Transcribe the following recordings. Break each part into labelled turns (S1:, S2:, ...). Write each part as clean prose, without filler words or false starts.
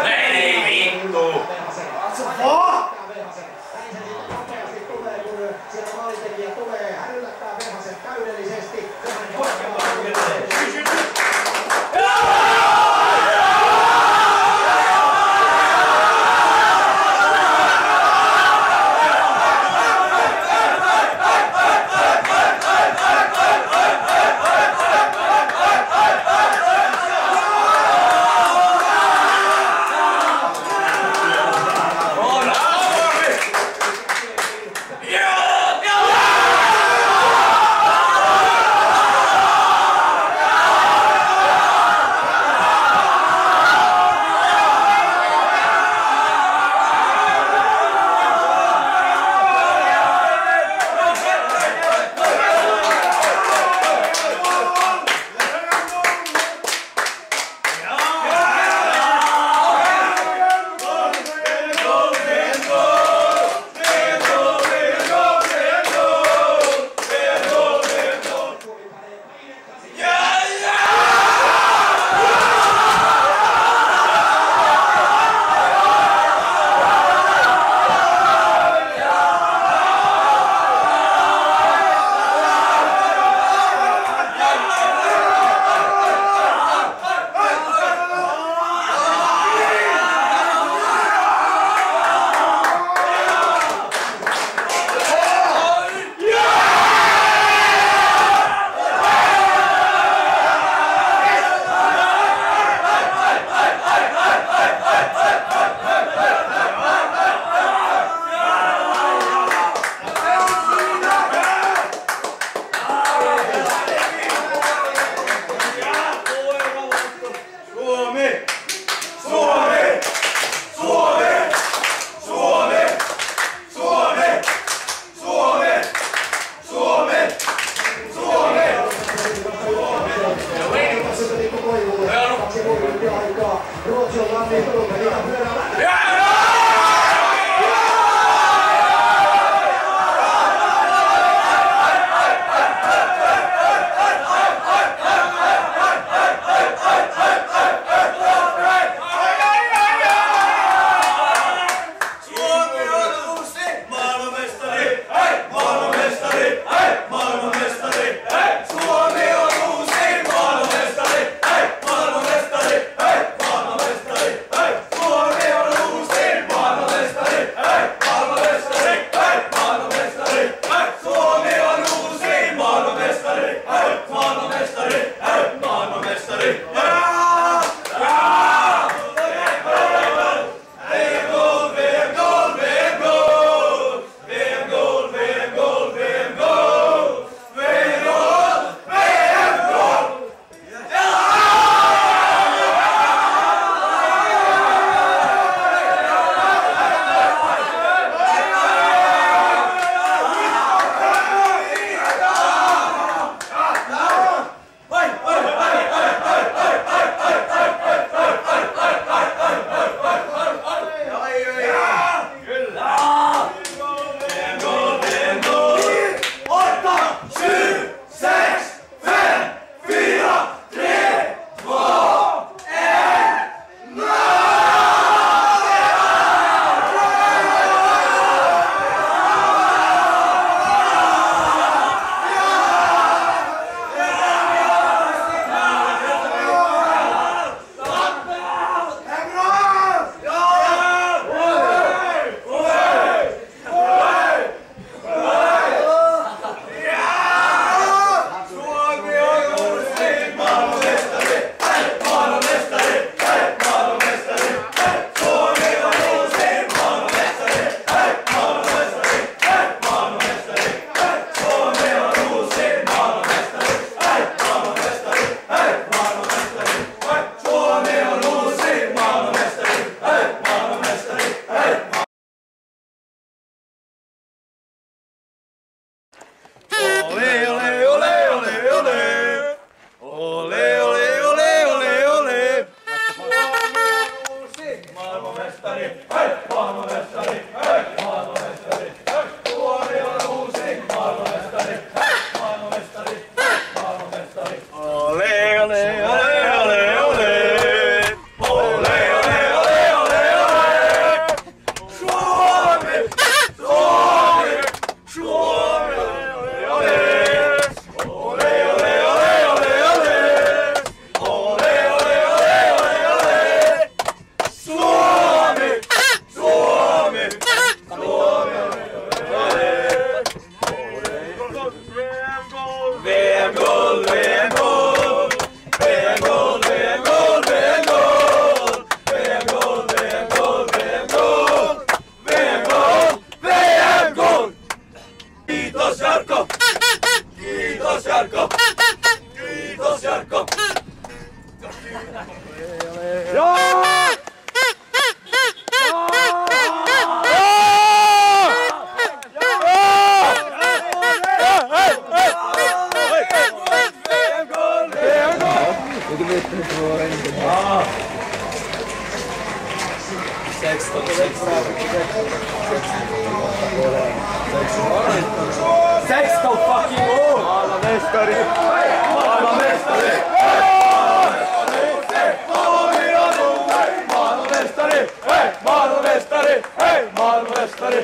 S1: Ei vittu!
S2: Suomi
S1: 16 fucking år! Maailmanmestari! Maailmanmestari! Maailmanmestari! Maailmanmestari! Maailmanmestari!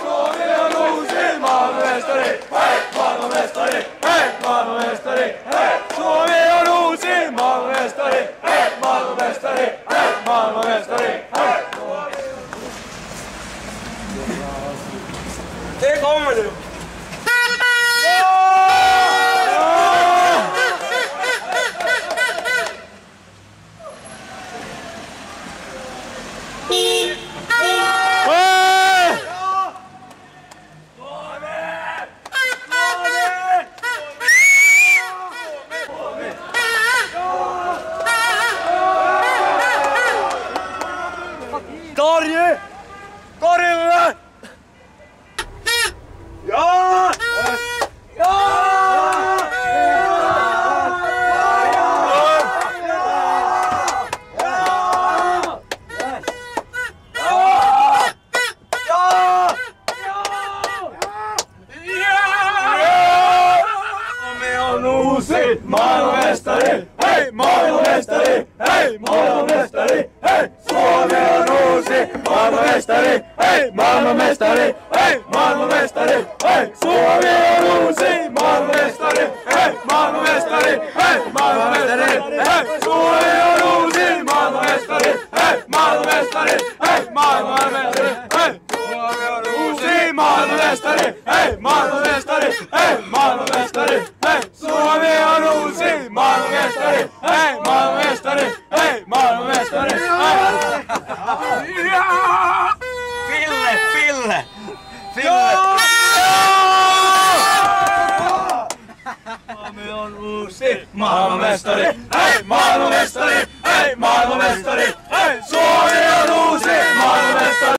S1: Suomi on uusi maailmanmestari! Maailmanmestari! Maailmanmestari! Suomi on uusi maailmanmestari! Maailmanmestari! Maailmanmestari! Det kommer du! Karje! Karje! Ja! Ja! Maailmanmestari! Hei! Maailmanmestari! Hei! Maailmanmestari! Hei! Suomi on uusi maailmanmestari! Hei! Maailmanmestari! Hei! Maailmanmestari! Hei! Suomi on uusi maailmanmestari! Hei! Maailmanmestari! Hei! Maailmanmestari! Hei! Suomi on uusi maailmanmestari! Hei! Maailmanmestari! Hei! Maailmanmestari! Hei! Suomi on uusi maailmanmestari! Hei! Maailmanmestari! Hei! Maailmanmestari! Hei! Suomi on uusi maailmanmestari! Hei! Maailmanmestari! Hei! Maailmanmestari!
S2: Fille! Fille!
S1: Suomi on uusi maailmanmestari! Hei! Maailmanmestari! Hei! Maailmanmestari!